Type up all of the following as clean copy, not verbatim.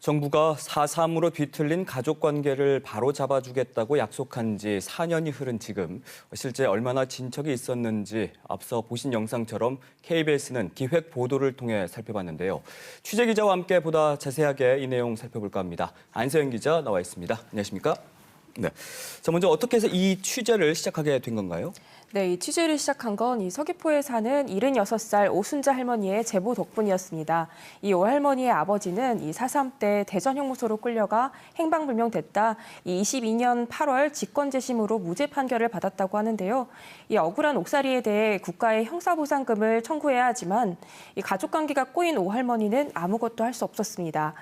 정부가 4.3으로 뒤틀린 가족관계를 바로 잡아주겠다고 약속한 지 4년이 흐른 지금 실제 얼마나 진척이 있었는지 앞서 보신 영상처럼 KBS는 기획 보도를 통해 살펴봤는데요. 취재기자와 함께 보다 자세하게 이 내용 살펴볼까 합니다. 안세영 기자 나와 있습니다. 안녕하십니까? 네. 자, 먼저 어떻게 해서 이 취재를 시작하게 된 건가요? 네, 이 취재를 시작한 건 이 서귀포에 사는 76살 오순자 할머니의 제보 덕분이었습니다. 이 오 할머니의 아버지는 이 4.3 때 대전 형무소로 끌려가 행방불명됐다 이 22년 8월 직권재심으로 무죄 판결을 받았다고 하는데요. 이 억울한 옥살이에 대해 국가에 형사보상금을 청구해야 하지만 이 가족관계가 꼬인 오 할머니는 아무것도 할 수 없었습니다.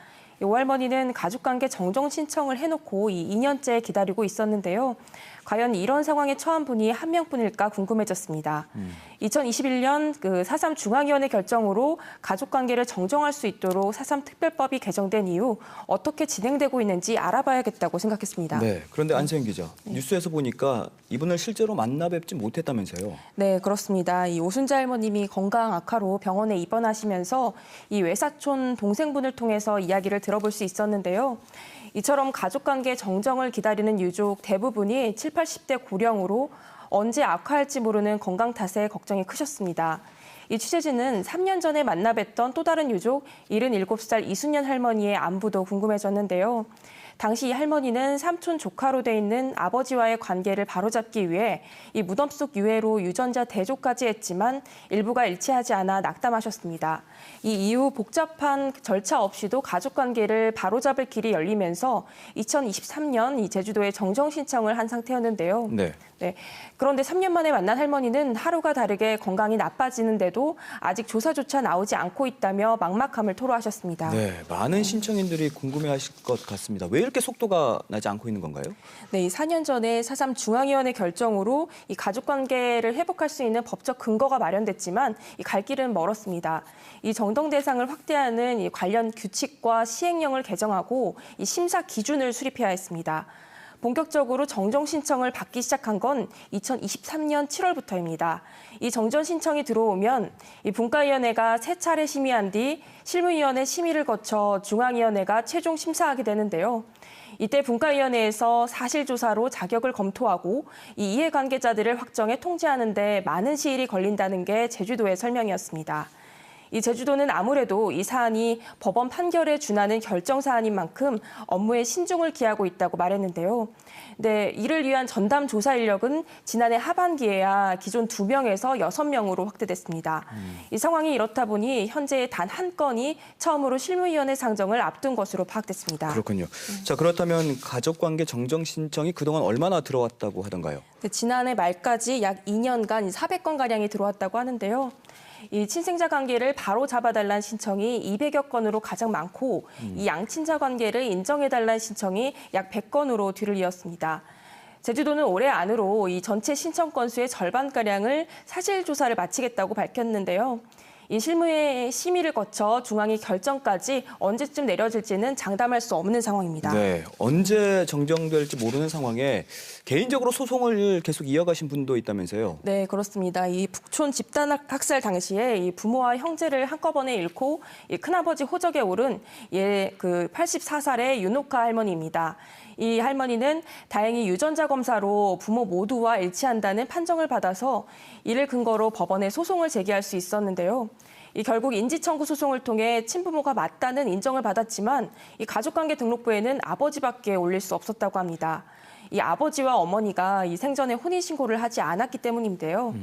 오 할머니는 가족관계 정정 신청을 해놓고 이 2년째 기다리고 있었는데요. 과연 이런 상황에 처한 분이 한 명뿐일까 궁금해졌습니다. 2021년 그 4.3 중앙위원회 결정으로 가족관계를 정정할 수 있도록 4.3 특별법이 개정된 이후 어떻게 진행되고 있는지 알아봐야겠다고 생각했습니다. 네, 그런데 안세영 기자, 뉴스에서 보니까 이분을 실제로 만나 뵙지 못했다면서요? 네, 그렇습니다. 이 오순자 할머님이 건강 악화로 병원에 입원하시면서 이 외사촌 동생분을 통해서 이야기를 들어볼 수 있었는데요. 이처럼 가족관계 정정을 기다리는 유족 대부분이 7, 80대 고령으로 언제 악화할지 모르는 건강 탓에 걱정이 크셨습니다. 이 취재진은 3년 전에 만나 뵀던 또 다른 유족 77살 이순년 할머니의 안부도 궁금해졌는데요. 당시 이 할머니는 삼촌 조카로 돼 있는 아버지와의 관계를 바로잡기 위해 이 무덤 속 유해로 유전자 대조까지 했지만 일부가 일치하지 않아 낙담하셨습니다. 이 이후 복잡한 절차 없이도 가족관계를 바로잡을 길이 열리면서 2023년 이 제주도에 정정 신청을 한 상태였는데요. 네. 네. 그런데 3년 만에 만난 할머니는 하루가 다르게 건강이 나빠지는데도 아직 조사조차 나오지 않고 있다며 막막함을 토로하셨습니다. 네, 많은 신청인들이 궁금해하실 것 같습니다. 왜 이렇게 속도가 나지 않고 있는 건가요? 네, 이 4년 전에 4.3 중앙위원회 결정으로 이 가족관계를 회복할 수 있는 법적 근거가 마련됐지만 이 갈 길은 멀었습니다. 이 정동 대상을 확대하는 이 관련 규칙과 시행령을 개정하고 이 심사 기준을 수립해야 했습니다. 본격적으로 정정 신청을 받기 시작한 건 2023년 7월부터입니다. 이 정정 신청이 들어오면 이 분과위원회가 3차례 심의한 뒤 실무위원회 심의를 거쳐 중앙위원회가 최종 심사하게 되는데요. 이때 분과위원회에서 사실조사로 자격을 검토하고 이 이해관계자들을 확정해 통지하는 데 많은 시일이 걸린다는 게 제주도의 설명이었습니다. 이 제주도는 아무래도 이 사안이 법원 판결에 준하는 결정 사안인 만큼 업무에 신중을 기하고 있다고 말했는데요. 네, 이를 위한 전담 조사 인력은 지난해 하반기에야 기존 2명에서 6명으로 확대됐습니다. 이 상황이 이렇다 보니 현재 단 한 건이 처음으로 실무위원회 상정을 앞둔 것으로 파악됐습니다. 그렇군요. 자, 그렇다면 가족관계 정정 신청이 그동안 얼마나 들어왔다고 하던가요? 네, 지난해 말까지 약 2년간 400건가량이 들어왔다고 하는데요. 이 친생자 관계를 바로 잡아달라는 신청이 200여 건으로 가장 많고 이 양친자 관계를 인정해달라는 신청이 약 100건으로 뒤를 이었습니다. 제주도는 올해 안으로 이 전체 신청 건수의 절반가량을 사실조사를 마치겠다고 밝혔는데요. 이 실무의 심의를 거쳐 중앙위 결정까지 언제쯤 내려질지는 장담할 수 없는 상황입니다. 네, 언제 정정될지 모르는 상황에 개인적으로 소송을 계속 이어가신 분도 있다면서요? 네, 그렇습니다. 이 북촌 집단 학살 당시에 이 부모와 형제를 한꺼번에 잃고 이 큰아버지 호적에 오른 그 84살의 윤옥화 할머니입니다. 이 할머니는 다행히 유전자 검사로 부모 모두와 일치한다는 판정을 받아서 이를 근거로 법원에 소송을 제기할 수 있었는데요. 결국 인지청구 소송을 통해 친부모가 맞다는 인정을 받았지만 이 가족관계 등록부에는 아버지밖에 올릴 수 없었다고 합니다. 이 아버지와 어머니가 이 생전에 혼인신고를 하지 않았기 때문인데요.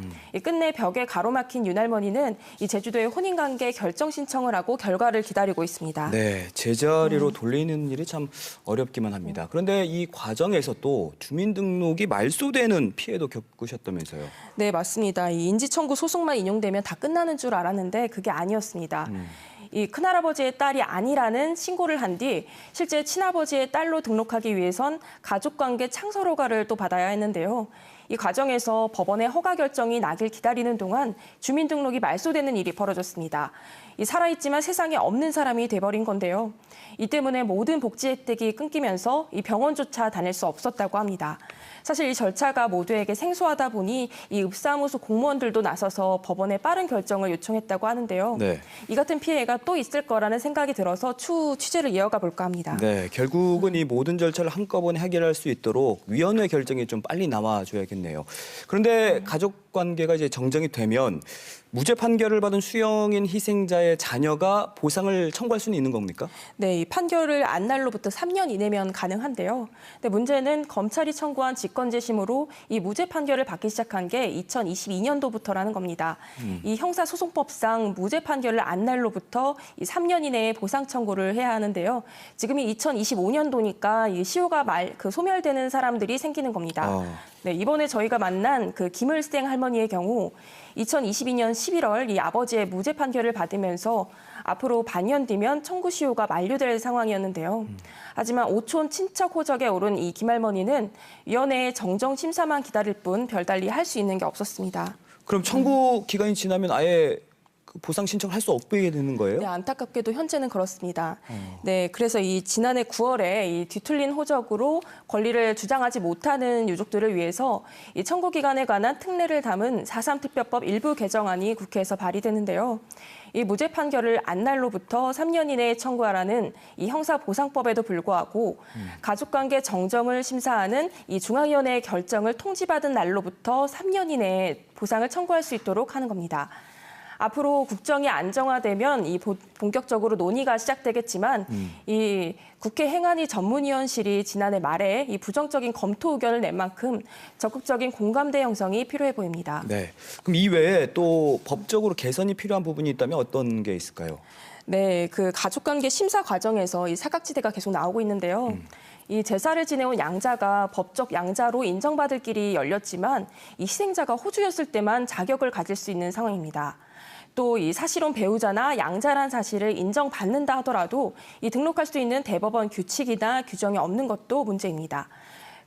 끝내 벽에 가로막힌 윤 할머니는 이 제주도의 혼인관계 결정 신청을 하고 결과를 기다리고 있습니다. 네, 제자리로 돌리는 일이 참 어렵기만 합니다. 그런데 이 과정에서 또 주민등록이 말소되는 피해도 겪으셨다면서요? 네, 맞습니다. 이 인지청구 소송만 인용되면 다 끝나는 줄 알았는데 그게 아니었습니다. 이 큰할아버지의 딸이 아니라는 신고를 한 뒤 실제 친아버지의 딸로 등록하기 위해선 가족관계 창설허가를 또 받아야 했는데요. 이 과정에서 법원의 허가 결정이 나길 기다리는 동안 주민등록이 말소되는 일이 벌어졌습니다. 이 살아있지만 세상에 없는 사람이 돼버린 건데요. 이 때문에 모든 복지 혜택이 끊기면서 이 병원조차 다닐 수 없었다고 합니다. 사실 이 절차가 모두에게 생소하다 보니 이 읍사무소 공무원들도 나서서 법원에 빠른 결정을 요청했다고 하는데요. 네. 이 같은 피해가 또 있을 거라는 생각이 들어서 추후 취재를 이어가 볼까 합니다. 네, 결국은 이 모든 절차를 한꺼번에 해결할 수 있도록 위원회 결정이 좀 빨리 나와줘야겠네요. 그런데 가족 관계가 이제 정정이 되면 무죄 판결을 받은 수영인 희생자의 자녀가 보상을 청구할 수는 있는 겁니까? 네, 이 판결을 안 날로부터 3년 이내면 가능한데요. 근데 문제는 검찰이 청구한 직권재심으로 이 무죄 판결을 받기 시작한 게 2022년도부터라는 겁니다. 이 형사소송법상 무죄 판결을 안 날로부터 이 3년 이내에 보상 청구를 해야 하는데요. 지금이 2025년도니까 이 시효가 소멸되는 사람들이 생기는 겁니다. 네, 이번에 저희가 만난 그 김을생 할머니의 경우 2022년 11월 이 아버지의 무죄 판결을 받으면서 앞으로 반년 뒤면 청구 시효가 만료될 상황이었는데요. 하지만 오촌 친척 호적에 오른 이 김할머니는 위원회의 정정 심사만 기다릴 뿐 별달리 할 수 있는 게 없었습니다. 그럼 청구 기간이 지나면 아예 그 보상 신청을 할 수 없게 되는 거예요? 네, 안타깝게도 현재는 그렇습니다. 네, 그래서 이 지난해 9월에 이 뒤틀린 호적으로 권리를 주장하지 못하는 유족들을 위해서 이 청구 기간에 관한 특례를 담은 4.3 특별법 일부 개정안이 국회에서 발의되는데요. 이 무죄 판결을 안 날로부터 3년 이내에 청구하라는 이 형사보상법에도 불구하고 가족관계 정정을 심사하는 이 중앙위원회의 결정을 통지받은 날로부터 3년 이내에 보상을 청구할 수 있도록 하는 겁니다. 앞으로 국정이 안정화되면 이 본격적으로 논의가 시작되겠지만 이 국회 행안위 전문위원실이 지난해 말에 이 부정적인 검토 의견을 낸 만큼 적극적인 공감대 형성이 필요해 보입니다. 네. 그럼 이 외에 또 법적으로 개선이 필요한 부분이 있다면 어떤 게 있을까요? 네, 그 가족관계 심사 과정에서 이 사각지대가 계속 나오고 있는데요. 이 제사를 지내온 양자가 법적 양자로 인정받을 길이 열렸지만 이 희생자가 호주였을 때만 자격을 가질 수 있는 상황입니다. 또 이 사실혼 배우자나 양자란 사실을 인정받는다 하더라도 이 등록할 수 있는 대법원 규칙이나 규정이 없는 것도 문제입니다.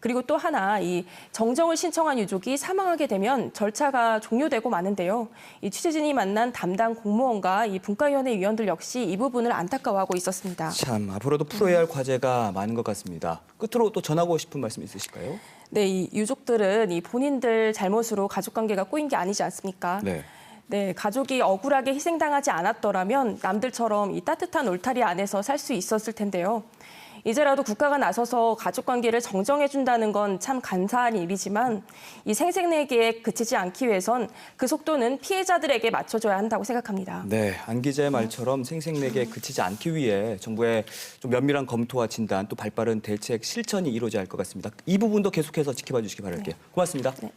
그리고 또 하나 이 정정을 신청한 유족이 사망하게 되면 절차가 종료되고 마는데요. 이 취재진이 만난 담당 공무원과 이 분과위원회 위원들 역시 이 부분을 안타까워하고 있었습니다. 참 앞으로도 풀어야 할 과제가 많은 것 같습니다. 끝으로 또 전하고 싶은 말씀 있으실까요? 네, 이 유족들은 이 본인들 잘못으로 가족관계가 꼬인 게 아니지 않습니까? 네. 네, 가족이 억울하게 희생당하지 않았더라면 남들처럼 이 따뜻한 울타리 안에서 살 수 있었을 텐데요. 이제라도 국가가 나서서 가족관계를 정정해준다는 건 참 감사한 일이지만 이 생색내기에 그치지 않기 위해선 그 속도는 피해자들에게 맞춰줘야 한다고 생각합니다. 네, 안 기자의 말처럼 생색내기에 그치지 않기 위해 정부의 좀 면밀한 검토와 진단 또 발빠른 대책 실천이 이루어져야 할 것 같습니다. 이 부분도 계속해서 지켜봐 주시기 바랄게요. 고맙습니다. 네.